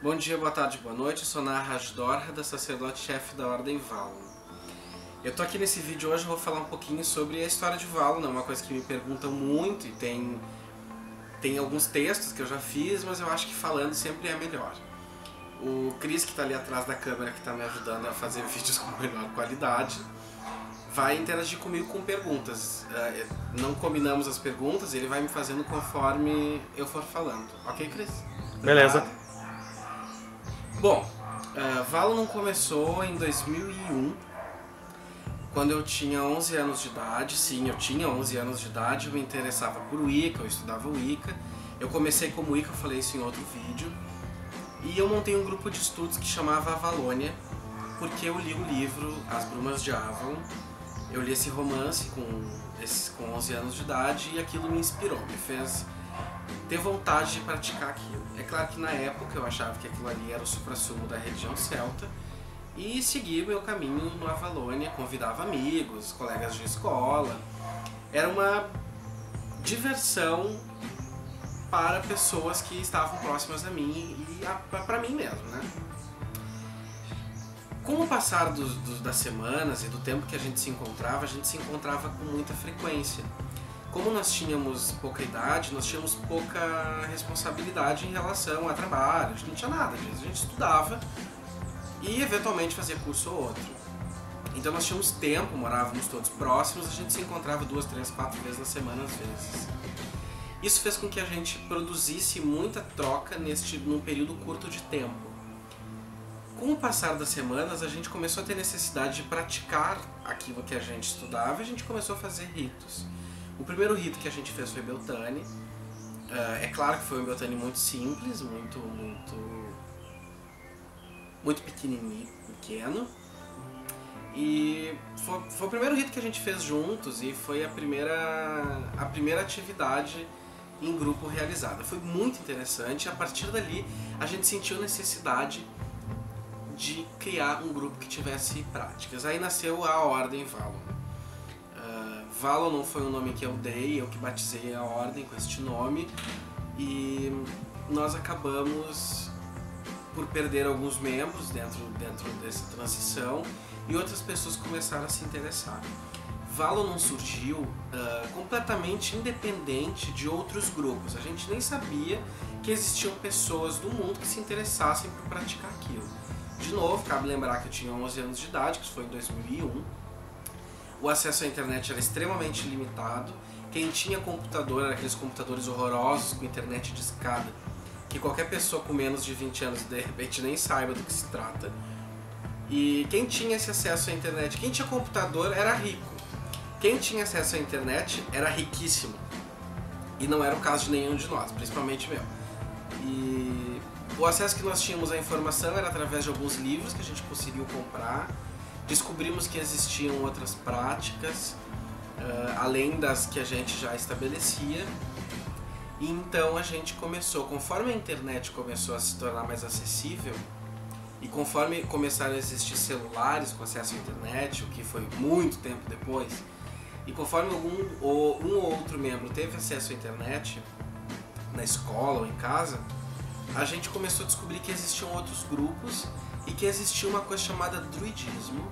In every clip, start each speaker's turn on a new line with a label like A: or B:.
A: Bom dia, boa tarde, boa noite. Eu sou Naraj Dorhada, sacerdote-chefe da Ordem Valon. Eu tô aqui nesse vídeo hoje, vou falar um pouquinho sobre a história de Valon, é uma coisa que me perguntam muito e tem alguns textos que eu já fiz, mas eu acho que falando sempre é melhor. O Cris, que está ali atrás da câmera, que está me ajudando a fazer vídeos com melhor qualidade, vai interagir comigo com perguntas. Não combinamos as perguntas, ele vai me fazendo conforme eu for falando. Ok, Cris?
B: Beleza.
A: Bom, Valon começou em 2001, quando eu tinha 11 anos de idade. Sim, eu tinha 11 anos de idade, eu me interessava por Wicca, eu estudava Wicca. Eu comecei como Wicca, eu falei isso em outro vídeo. E eu montei um grupo de estudos que chamava Avalônia, porque eu li o livro As Brumas de Avalon. Eu li esse romance com 11 anos de idade e aquilo me inspirou, me fez ter vontade de praticar aquilo. É claro que na época eu achava que aquilo ali era o suprassumo da religião celta e segui o meu caminho no Avalônia, convidava amigos, colegas de escola. Era uma diversão para pessoas que estavam próximas a mim e para mim mesmo, né? Com o passar das semanas e do tempo que a gente se encontrava com muita frequência. Como nós tínhamos pouca idade, nós tínhamos pouca responsabilidade em relação a trabalho, a gente não tinha nada disso, a gente estudava e eventualmente fazia curso ou outro. Então nós tínhamos tempo, morávamos todos próximos, a gente se encontrava 2, 3, 4 vezes na semana às vezes. Isso fez com que a gente produzisse muita troca num período curto de tempo. Com o passar das semanas, a gente começou a ter necessidade de praticar aquilo que a gente estudava e a gente começou a fazer ritos. O primeiro rito que a gente fez foi Beltane. É claro que foi um Beltane muito simples, muito pequeno. E foi o primeiro rito que a gente fez juntos e foi a primeira atividade em grupo realizada. Foi muito interessante. A partir dali, a gente sentiu necessidade de criar um grupo que tivesse práticas. Aí nasceu a Ordem Valon. Valon não foi um nome que eu dei, eu que batizei a Ordem com este nome. E nós acabamos por perder alguns membros dentro dessa transição e outras pessoas começaram a se interessar. Valon não surgiu completamente independente de outros grupos. A gente nem sabia que existiam pessoas do mundo que se interessassem por praticar aquilo. De novo, cabe lembrar que eu tinha 11 anos de idade, que isso foi em 2001. O acesso à internet era extremamente limitado. Quem tinha computador era aqueles computadores horrorosos com internet discada, que qualquer pessoa com menos de 20 anos de repente nem saiba do que se trata. E quem tinha esse acesso à internet, quem tinha computador era rico. Quem tinha acesso à internet era riquíssimo. E não era o caso de nenhum de nós, principalmente meu. E o acesso que nós tínhamos à informação era através de alguns livros que a gente conseguiu comprar. Descobrimos que existiam outras práticas, além das que a gente já estabelecia. E então a gente começou, conforme a internet começou a se tornar mais acessível, e conforme começaram a existir celulares com acesso à internet, o que foi muito tempo depois, e conforme um ou outro membro teve acesso à internet, na escola ou em casa, a gente começou a descobrir que existiam outros grupos e que existia uma coisa chamada druidismo,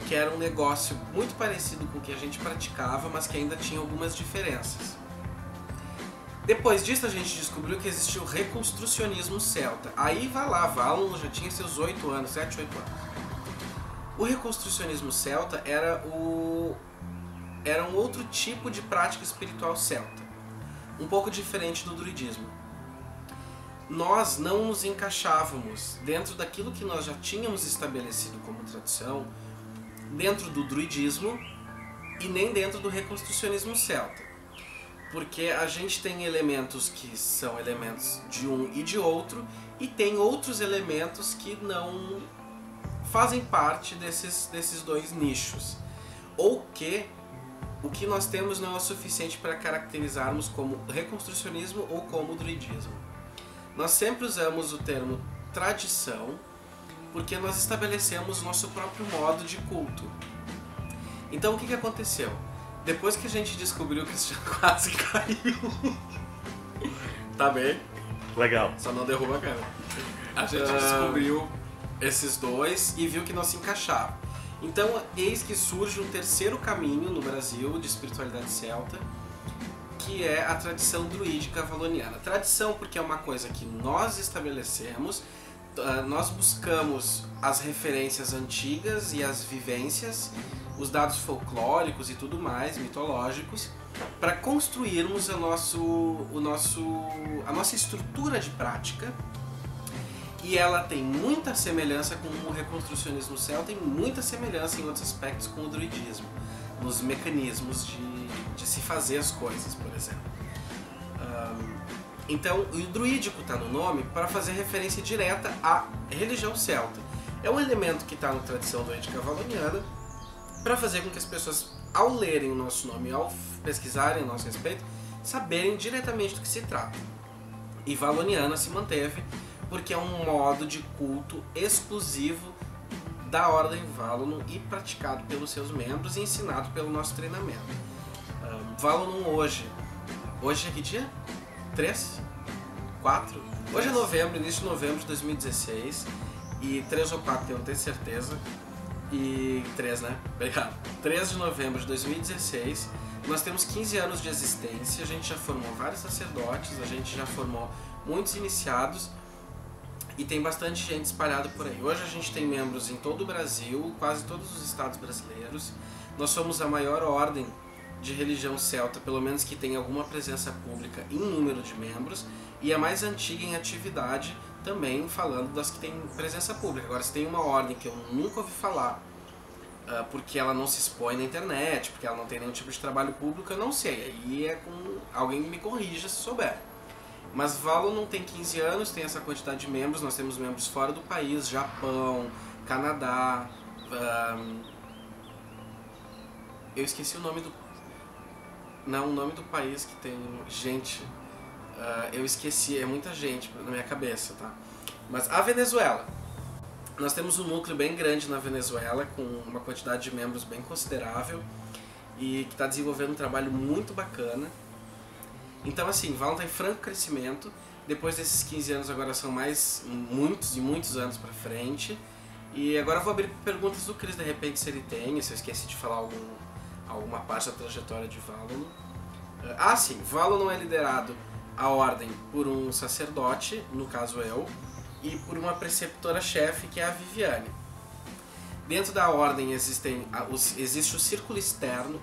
A: que era um negócio muito parecido com o que a gente praticava, mas que ainda tinha algumas diferenças. Depois disso a gente descobriu que existia o reconstrucionismo celta. Aí vai lá, Valon já tinha seus 8 anos, 7, 8 anos. O reconstrucionismo celta era um outro tipo de prática espiritual celta, um pouco diferente do druidismo. Nós não nos encaixávamos dentro daquilo que nós já tínhamos estabelecido como tradição, dentro do druidismo e nem dentro do reconstrucionismo celta. Porque a gente tem elementos que são elementos de um e de outro, e tem outros elementos que não fazem parte desses dois nichos. Ou que o que nós temos não é o suficiente para caracterizarmos como reconstrucionismo ou como druidismo. Nós sempre usamos o termo tradição porque nós estabelecemos nosso próprio modo de culto. Então o que aconteceu? Depois que a gente descobriu que isso já quase caiu... Tá bem?
B: Legal.
A: Só não derruba a câmera. A gente descobriu esses dois e viu que não se encaixava. Então, eis que surge um terceiro caminho no Brasil de espiritualidade celta, que é a tradição druídica valoniana. Tradição porque é uma coisa que nós estabelecemos, nós buscamos as referências antigas e as vivências, os dados folclóricos e tudo mais, mitológicos, para construirmos a nossa estrutura de prática. E ela tem muita semelhança com o reconstrucionismo celta e muita semelhança em outros aspectos com o druidismo, nos mecanismos de se fazer as coisas, por exemplo. Então, o druídico está no nome para fazer referência direta à religião celta. É um elemento que está na tradição druídica valoniana para fazer com que as pessoas, ao lerem o nosso nome, ao pesquisarem a nosso respeito, saberem diretamente do que se trata. E valoniana se manteve porque é um modo de culto exclusivo da Ordem Valonon e praticado pelos seus membros e ensinado pelo nosso treinamento. Valonon hoje é que dia? 3? 4? Hoje é novembro, início de novembro de 2016 e 3 ou 4 eu não tenho certeza. E 3, né? Obrigado. 3 de novembro de 2016, nós temos 15 anos de existência, a gente já formou vários sacerdotes, a gente já formou muitos iniciados e tem bastante gente espalhada por aí. Hoje a gente tem membros em todo o Brasil, quase todos os estados brasileiros. Nós somos a maior ordem de religião celta, pelo menos que tem alguma presença pública em número de membros, e a mais antiga em atividade também, falando das que têm presença pública. Agora, se tem uma ordem que eu nunca ouvi falar, porque ela não se expõe na internet, porque ela não tem nenhum tipo de trabalho público, eu não sei. Aí é com alguém me corrija se souber. Mas Valonon tem 15 anos, tem essa quantidade de membros, nós temos membros fora do país, Japão, Canadá, eu esqueci o nome do... Não, o nome do país que tem gente, eu esqueci, é muita gente na minha cabeça, tá? Mas a Venezuela, nós temos um núcleo bem grande na Venezuela, com uma quantidade de membros bem considerável e que está desenvolvendo um trabalho muito bacana. Então assim, Valonon está em franco crescimento, depois desses 15 anos agora são mais muitos e muitos anos para frente. E agora eu vou abrir perguntas do Cris, de repente, se ele tem, se eu esqueci de falar alguma parte da trajetória de Valonon. Sim, Valonon é liderado a ordem por um sacerdote, no caso eu, e por uma preceptora-chefe, que é a Viviane. Dentro da ordem existe o círculo externo,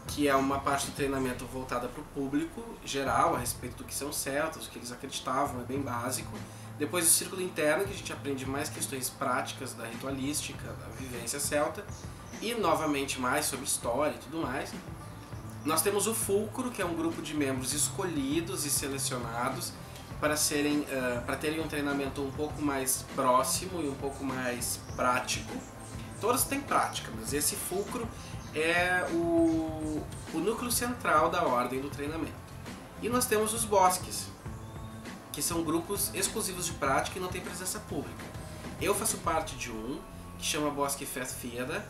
A: que é uma parte do treinamento voltada para o público geral, a respeito do que são celtas, o que eles acreditavam, é bem básico. Depois o círculo interno, que a gente aprende mais questões práticas da ritualística, da vivência celta, e novamente mais sobre história e tudo mais. Nós temos o fulcro, que é um grupo de membros escolhidos e selecionados para terem um treinamento um pouco mais próximo e um pouco mais prático. Todos têm prática, mas esse fulcro é o núcleo central da ordem do treinamento. E nós temos os bosques, que são grupos exclusivos de prática e não tem presença pública. Eu faço parte de um, que chama Bosque Fethfiada,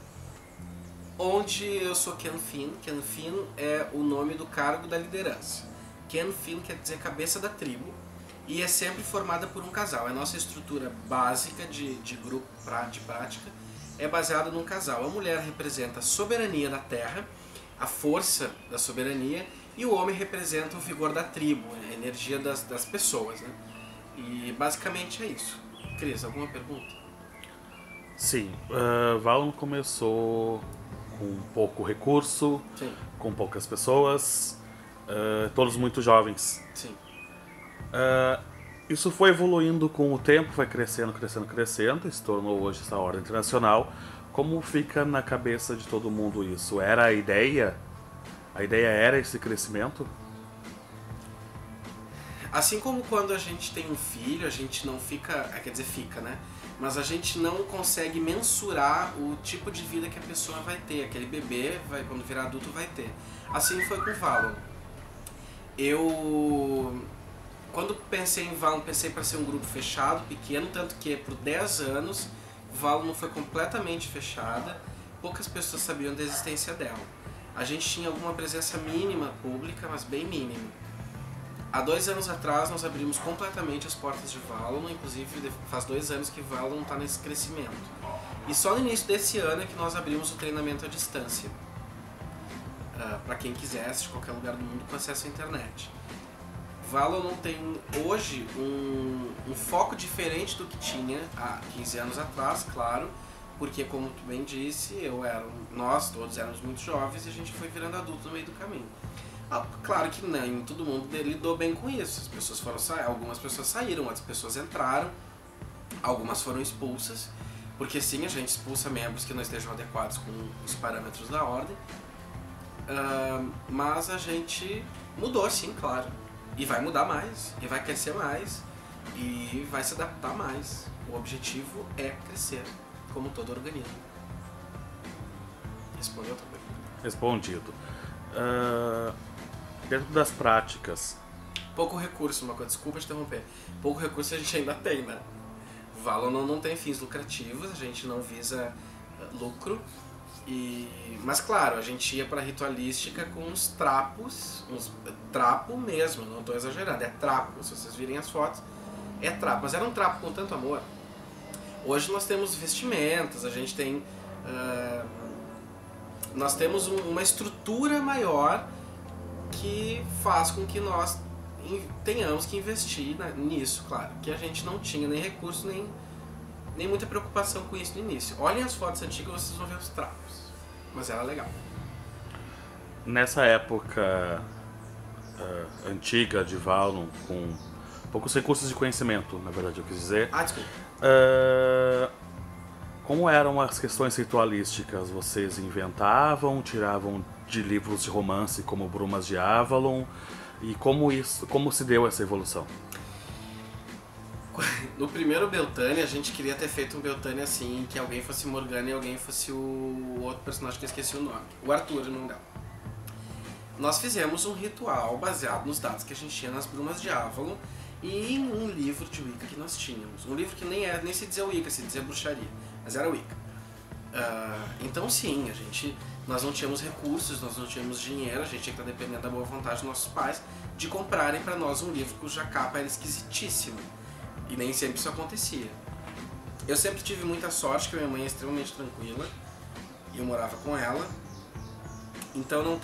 A: onde eu sou Kenfin. Kenfin é o nome do cargo da liderança. Kenfin quer dizer cabeça da tribo, e é sempre formada por um casal. A nossa estrutura básica de grupo de prática é baseada num casal. A mulher representa a soberania da terra, a força da soberania, e o homem representa o vigor da tribo, a energia das pessoas, né? E basicamente é isso. Cris, alguma pergunta?
B: Sim, Valonon começou com pouco recurso,
A: Sim.
B: com poucas pessoas, todos muito jovens.
A: Sim.
B: Isso foi evoluindo com o tempo, foi crescendo, e se tornou hoje essa ordem internacional. Como fica na cabeça de todo mundo isso? Era a ideia? A ideia era esse crescimento?
A: Assim como quando a gente tem um filho, a gente não fica, fica, né? Mas a gente não consegue mensurar o tipo de vida que a pessoa vai ter. Aquele bebê, quando virar adulto, vai ter. Assim foi com o Valonon. Quando pensei em Valonon, pensei para ser um grupo fechado, pequeno, tanto que por 10 anos Valonon foi completamente fechada, poucas pessoas sabiam da existência dela. A gente tinha alguma presença mínima pública, mas bem mínima. Há 2 anos atrás nós abrimos completamente as portas de Valon, inclusive faz 2 anos que Valon está nesse crescimento. E só no início desse ano é que nós abrimos o treinamento à distância, para quem quisesse, de qualquer lugar do mundo, com acesso à internet. Valon não tem hoje um foco diferente do que tinha há 15 anos atrás, claro, porque como tu bem disse, nós todos éramos muito jovens e a gente foi virando adulto no meio do caminho. Claro que nem todo mundo lidou bem com isso. As pessoas algumas pessoas saíram, outras pessoas entraram, algumas foram expulsas, porque sim, a gente expulsa membros que não estejam adequados com os parâmetros da ordem, mas a gente mudou sim, claro, e vai mudar mais, e vai crescer mais, e vai se adaptar mais. O objetivo é crescer, como todo organismo. Respondeu também?
B: Respondido. Dentro das práticas.
A: Pouco recurso, uma coisa, desculpa te interromper. Pouco recurso a gente ainda tem, né? Valon não tem fins lucrativos, a gente não visa lucro. Mas claro, a gente ia pra ritualística com uns trapos, trapo mesmo, não estou exagerando, é trapo. Se vocês virem as fotos, é trapo, mas era um trapo com tanto amor. Hoje nós temos vestimentas, a gente tem... nós temos uma estrutura maior que faz com que nós tenhamos que investir nisso, claro, que a gente não tinha nem recurso, nem muita preocupação com isso no início. Olhem as fotos antigas, vocês vão ver os trapos, mas era legal.
B: Nessa época antiga de Valon, com poucos recursos de conhecimento, na verdade eu quis dizer.
A: Desculpa.
B: Como eram as questões ritualísticas? Vocês inventavam, tiravam de livros de romance como Brumas de Avalon? E como se deu essa evolução?
A: No primeiro Beltane, a gente queria ter feito um Beltane assim, que alguém fosse Morgana e alguém fosse o outro personagem que eu esqueci o nome. O Arthur, o nome dela. Nós fizemos um ritual baseado nos dados que a gente tinha nas Brumas de Avalon e em um livro de Wicca que nós tínhamos. Um livro que nem se dizia Wicca, se dizia bruxaria, mas era Wicca. Então sim, nós não tínhamos recursos, nós não tínhamos dinheiro, a gente tinha que estar dependendo da boa vontade dos nossos pais de comprarem para nós um livro cuja capa era esquisitíssima. E nem sempre isso acontecia. Eu sempre tive muita sorte, que a minha mãe é extremamente tranquila e eu morava com ela. Então não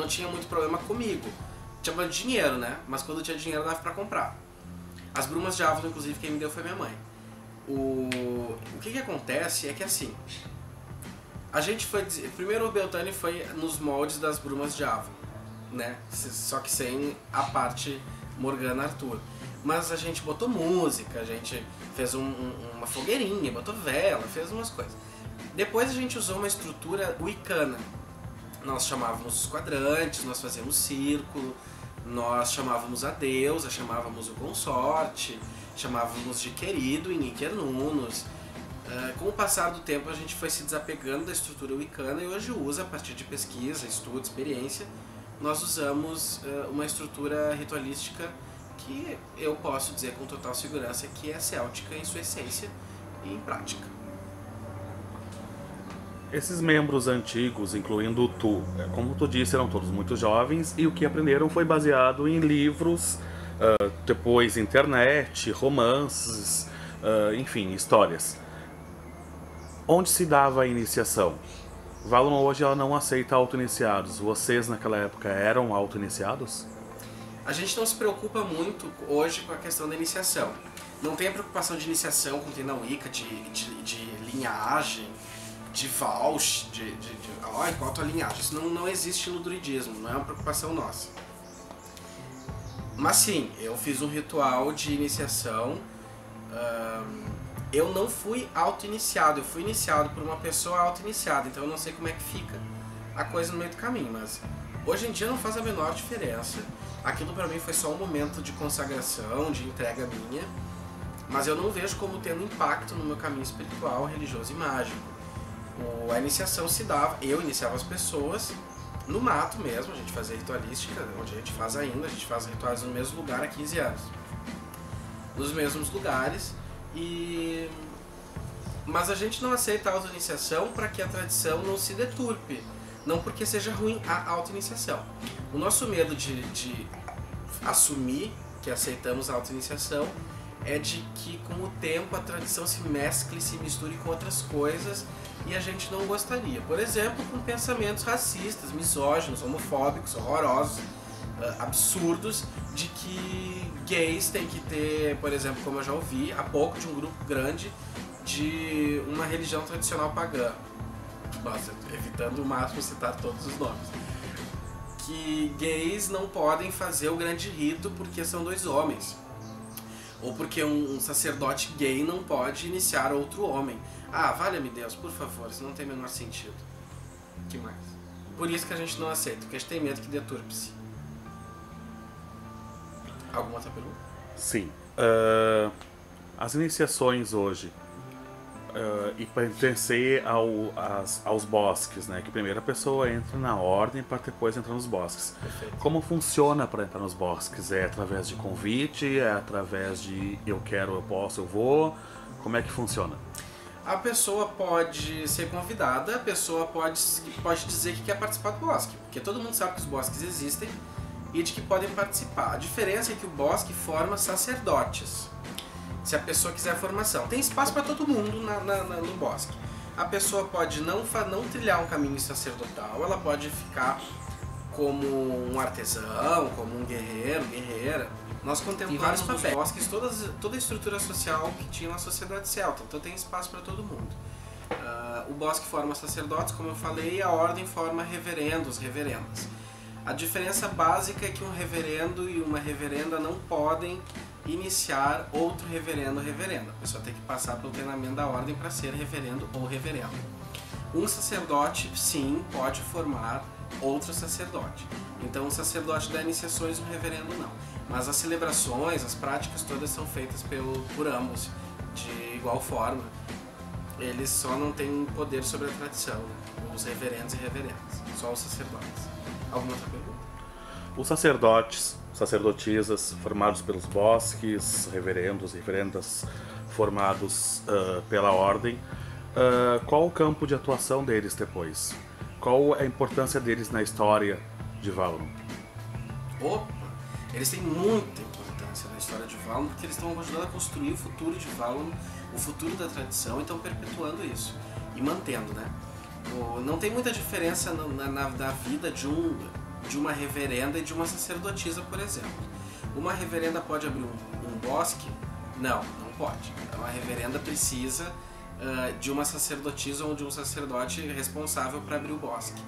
A: tinha muito problema comigo. Tinha dinheiro, né? Mas quando tinha dinheiro dava pra comprar. As Brumas de Avalon, inclusive, quem me deu foi minha mãe. O que acontece é que assim, a gente foi... Primeiro o Beltane foi nos moldes das Brumas de Avalon, né? Só que sem a parte Morgana Arthur. Mas a gente botou música, a gente fez uma fogueirinha, botou vela, fez umas coisas. Depois a gente usou uma estrutura wiccana. Nós chamávamos os quadrantes, nós fazíamos círculo, nós chamávamos a deusa, chamávamos o consorte, chamávamos de querido em Iquernunnos. Com o passar do tempo a gente foi se desapegando da estrutura wiccana e hoje usa, a partir de pesquisa, estudo, experiência, nós usamos uma estrutura ritualística que eu posso dizer com total segurança que é céltica em sua essência e em prática.
B: Esses membros antigos, incluindo tu, como tu disse, eram todos muito jovens e o que aprenderam foi baseado em livros, depois internet, romances, enfim, histórias. Onde se dava a iniciação? Valon hoje ela não aceita auto-iniciados. Vocês naquela época eram auto-iniciados?
A: A gente não se preocupa muito hoje com a questão da iniciação. Não tem a preocupação de iniciação como tem na Wicca, de linhagem, de Valsh, qual a tua linhagem. Isso não existe no druidismo, não é uma preocupação nossa. Mas sim, eu fiz um ritual de iniciação. Eu não fui auto-iniciado, eu fui iniciado por uma pessoa auto-iniciada, então eu não sei como é que fica a coisa no meio do caminho, mas hoje em dia não faz a menor diferença. Aquilo pra mim foi só um momento de consagração, de entrega minha, mas eu não vejo como tendo impacto no meu caminho espiritual, religioso e mágico. A iniciação se dava, eu iniciava as pessoas no mato mesmo, a gente fazia ritualística, onde a gente faz ainda, a gente faz rituais no mesmo lugar há 15 anos. Nos mesmos lugares, mas a gente não aceita a auto-iniciação para que a tradição não se deturpe. não porque seja ruim a auto-iniciação. O nosso medo de assumir que aceitamos a auto-iniciação é de que com o tempo a tradição se mescle, se misture com outras coisas e a gente não gostaria. Por exemplo, com pensamentos racistas, misóginos, homofóbicos, horrorosos, absurdos, de que gays têm que ter, por exemplo, como eu já ouvi há pouco, de um grupo grande de uma religião tradicional pagã. Nossa, evitando o máximo citar todos os nomes. Que gays não podem fazer o grande rito porque são 2 homens. Ou porque um sacerdote gay não pode iniciar outro homem. Ah, valha-me Deus, por favor, isso não tem o menor sentido. Que mais? Por isso que a gente não aceita, porque a gente tem medo que deturpe-se. Alguma outra pergunta?
B: Sim. As iniciações hoje, e pertencer aos bosques, né? Que primeiro a pessoa entra na ordem para depois entrar nos bosques.
A: Perfeito.
B: Como funciona para entrar nos bosques? É através de convite? É através de eu quero, eu posso, eu vou? Como é que funciona?
A: A pessoa pode ser convidada, a pessoa pode dizer que quer participar do bosque, porque todo mundo sabe que os bosques existem e de que podem participar. A diferença é que o bosque forma sacerdotes. Se a pessoa quiser formação, tem espaço para todo mundo no bosque. A pessoa pode não trilhar um caminho sacerdotal, ela pode ficar como um artesão, como um guerreiro, guerreira. Nós contemplamos nos bosques toda a estrutura social que tinha na sociedade celta, então tem espaço para todo mundo. O bosque forma sacerdotes, como eu falei, e a ordem forma reverendos, reverendas. A diferença básica é que um reverendo e uma reverenda não podem iniciar outro reverendo ou reverenda. A pessoa tem que passar pelo treinamento da ordem para ser reverendo ou reverenda. Um sacerdote, sim, pode formar outro sacerdote. Então, um sacerdote dá iniciações, um reverendo não. Mas as celebrações, as práticas todas são feitas por ambos, de igual forma. Eles só não têm poder sobre a tradição, os reverendos e reverendas, só os sacerdotes. Alguma outra pergunta?
B: Os sacerdotes, sacerdotisas formados pelos bosques, reverendos e reverendas formados pela ordem, qual o campo de atuação deles depois? Qual a importância deles na história de Valinor?
A: Opa! Eles têm muita importância na história de Valinor, porque eles estão ajudando a construir o futuro de Valinor, o futuro da tradição, e estão perpetuando isso e mantendo, né? Não tem muita diferença na vida de uma reverenda e de uma sacerdotisa, por exemplo. Uma reverenda pode abrir um bosque? Não pode. Uma reverenda precisa de uma sacerdotisa ou de um sacerdote responsável para abrir o bosque.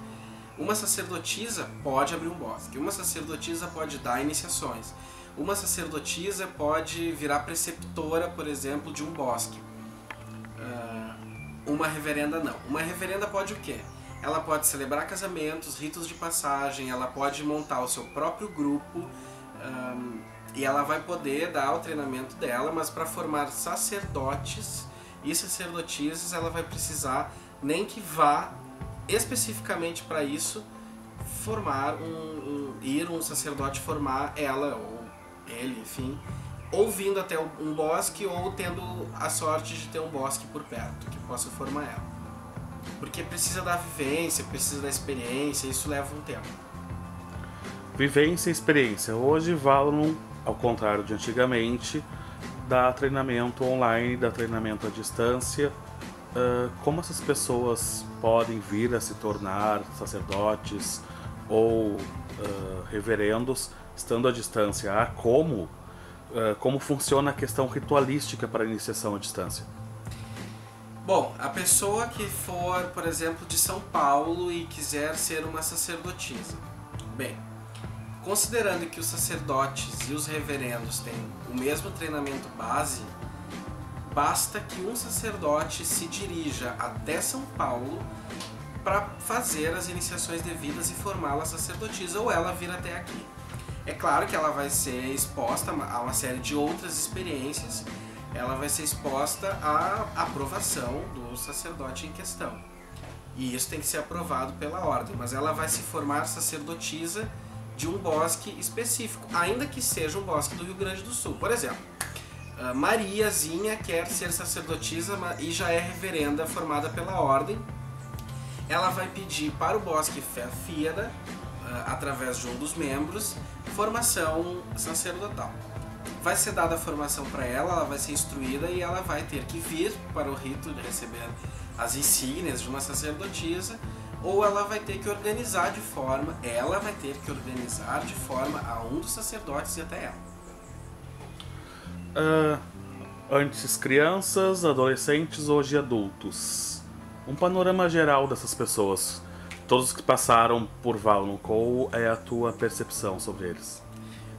A: Uma sacerdotisa pode abrir um bosque. Uma sacerdotisa pode dar iniciações. Uma sacerdotisa pode virar preceptora, por exemplo, de um bosque. Uma reverenda não. Uma reverenda pode o quê? Ela pode celebrar casamentos, ritos de passagem, ela pode montar o seu próprio grupo e ela vai poder dar o treinamento dela, mas para formar sacerdotes e sacerdotisas ela vai precisar, nem que vá especificamente para isso, formar ir um sacerdote formar ela ou ele, enfim, ou vindo até um bosque ou tendo a sorte de ter um bosque por perto que possa formar ela. Porque precisa da vivência, precisa da experiência, isso leva um tempo.
B: Vivência e experiência. Hoje Valinor, ao contrário de antigamente, dá treinamento online, dá treinamento à distância. Como essas pessoas podem vir a se tornar sacerdotes ou reverendos estando à distância? Como funciona a questão ritualística para a iniciação à distância?
A: Bom, a pessoa que for, por exemplo, de São Paulo e quiser ser uma sacerdotisa. Bem, considerando que os sacerdotes e os reverendos têm o mesmo treinamento base, basta que um sacerdote se dirija até São Paulo para fazer as iniciações devidas e formá-la sacerdotisa, ou ela vir até aqui. É claro que ela vai ser exposta a uma série de outras experiências, ela vai ser exposta à aprovação do sacerdote em questão. E isso tem que ser aprovado pela ordem, mas ela vai se formar sacerdotisa de um bosque específico, ainda que seja um bosque do Rio Grande do Sul. Por exemplo, Mariazinha quer ser sacerdotisa e já é reverenda formada pela ordem, ela vai pedir para o Bosque Fíada, através de um dos membros, formação sacerdotal. Vai ser dada a formação para ela, ela vai ser instruída e ela vai ter que vir para o rito de receber as insígnias de uma sacerdotisa, ou ela vai ter que organizar de forma a um dos sacerdotes ir até ela.
B: Antes crianças, adolescentes, hoje adultos. Um panorama geral dessas pessoas, todos que passaram por Valon, qual é a tua percepção sobre eles?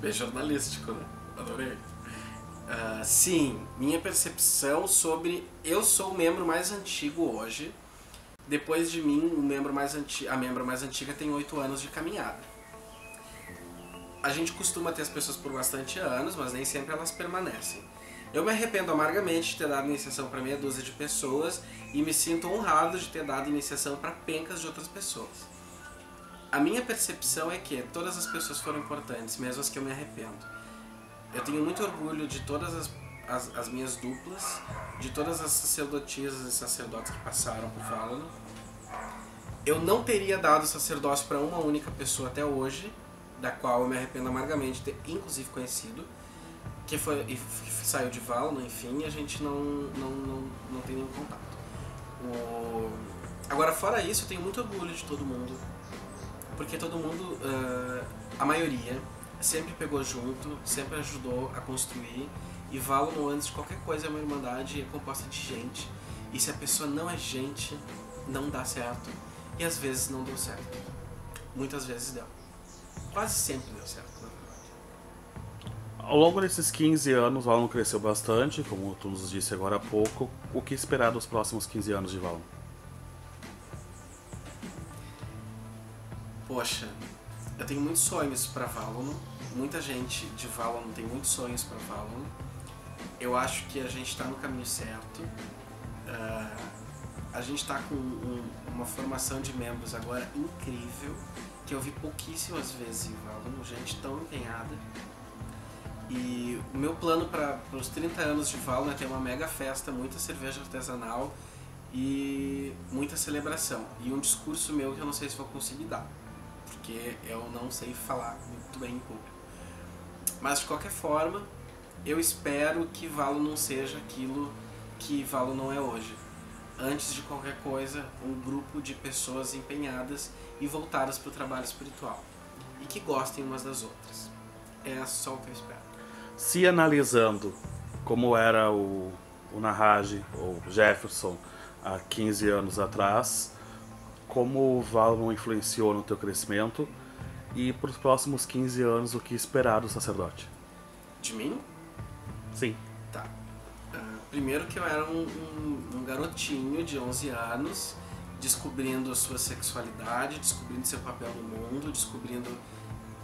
A: Bem jornalístico, né? Adorei. Sim, minha percepção sobre... Eu sou o membro mais antigo hoje. Depois de mim, a membro mais antiga tem 8 anos de caminhada. A gente costuma ter as pessoas por bastante anos, mas nem sempre elas permanecem. Eu me arrependo amargamente de ter dado iniciação para meia dúzia de pessoas e me sinto honrado de ter dado iniciação para pencas de outras pessoas. A minha percepção é que todas as pessoas foram importantes, mesmo as que eu me arrependo. Eu tenho muito orgulho de todas as minhas duplas, de todas as sacerdotisas e sacerdotes que passaram por Valon. Eu não teria dado sacerdócio para uma única pessoa até hoje, da qual eu me arrependo amargamente de ter inclusive conhecido, que saiu de Valon, enfim, e a gente não tem nenhum contato. Agora, fora isso, eu tenho muito orgulho de todo mundo, porque todo mundo, a maioria, sempre pegou junto, sempre ajudou a construir, e Valon, antes de qualquer coisa, é uma irmandade, é composta de gente, e se a pessoa não é gente, não dá certo, e às vezes não deu certo. Muitas vezes deu. Quase sempre deu certo, na verdade.
B: Ao longo desses 15 anos, Valon cresceu bastante, como tu nos disse agora há pouco. O que esperar dos próximos 15 anos de Valon?
A: Poxa, eu tenho muitos sonhos para Valon. Muita gente de Valon tem muitos sonhos para Valon. Eu acho que a gente está no caminho certo. A gente está com uma formação de membros agora incrível, que eu vi pouquíssimas vezes em Valon, gente tão empenhada. E o meu plano para os 30 anos de Valon é ter uma mega festa, muita cerveja artesanal e muita celebração. E um discurso meu que eu não sei se vou conseguir dar, porque eu não sei falar muito bem em público. Mas de qualquer forma, eu espero que Valon não seja aquilo que Valon não é hoje. Antes de qualquer coisa, um grupo de pessoas empenhadas e voltadas para o trabalho espiritual. E que gostem umas das outras. É só o que eu espero.
B: Se analisando como era o Narrage, ou Jefferson, há 15 anos atrás, como o Valon influenciou no teu crescimento, e para os próximos 15 anos, o que esperar do sacerdote?
A: De mim?
B: Sim.
A: Tá. Primeiro que eu era um garotinho de 11 anos, descobrindo a sua sexualidade, descobrindo seu papel no mundo, descobrindo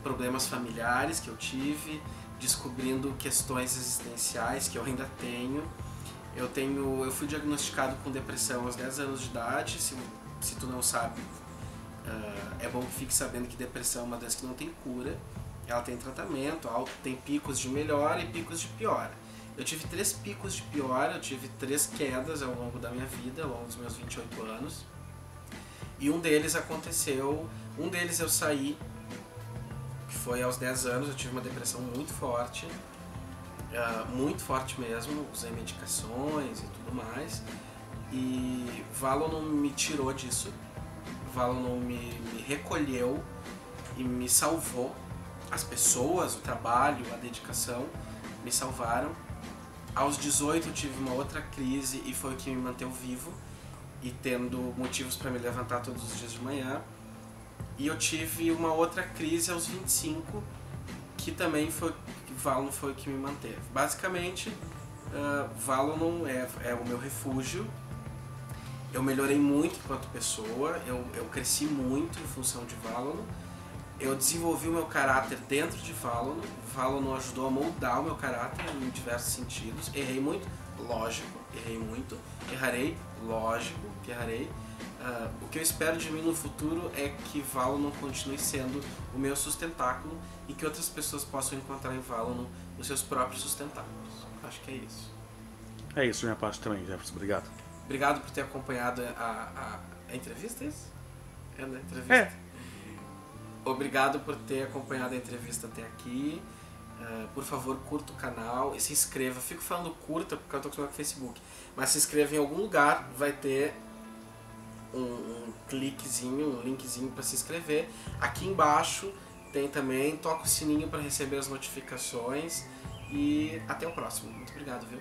A: problemas familiares que eu tive, descobrindo questões existenciais que eu ainda tenho. Eu fui diagnosticado com depressão aos 10 anos de idade. Se tu não sabe, é bom que fique sabendo que depressão é uma doença que não tem cura. Ela tem tratamento, tem picos de melhora e picos de piora. Eu tive 3 picos de piora, eu tive 3 quedas ao longo da minha vida, ao longo dos meus 28 anos. E um deles eu saí, que foi aos 10 anos, eu tive uma depressão muito forte mesmo, usei medicações e tudo mais. E Valon não me tirou disso, Valon não me recolheu e me salvou. As pessoas, o trabalho, a dedicação me salvaram. Aos 18 eu tive uma outra crise e foi o que me manteve vivo e tendo motivos para me levantar todos os dias de manhã. E eu tive uma outra crise aos 25, que também Valon foi o que me manteve. Basicamente, Valon é o meu refúgio. Eu melhorei muito enquanto pessoa, eu cresci muito em função de Valon. Eu desenvolvi o meu caráter dentro de Valon. Valon ajudou a moldar o meu caráter em diversos sentidos. Errei muito? Lógico, errei muito. Errarei? Lógico que errarei. O que eu espero de mim no futuro é que Valon continue sendo o meu sustentáculo e que outras pessoas possam encontrar em Valon os seus próprios sustentáculos. Acho que é isso.
B: É isso da minha parte também, Jefferson. Obrigado.
A: Obrigado por ter acompanhado a entrevista, é isso? É na entrevista.
B: É.
A: Obrigado por ter acompanhado a entrevista até aqui. Por favor, curta o canal e se inscreva. Fico falando curta porque eu tô acostumado com o Facebook. Mas se inscreva em algum lugar, vai ter um cliquezinho, um linkzinho para se inscrever. Aqui embaixo tem também, toca o sininho para receber as notificações. E até o próximo. Muito obrigado, viu?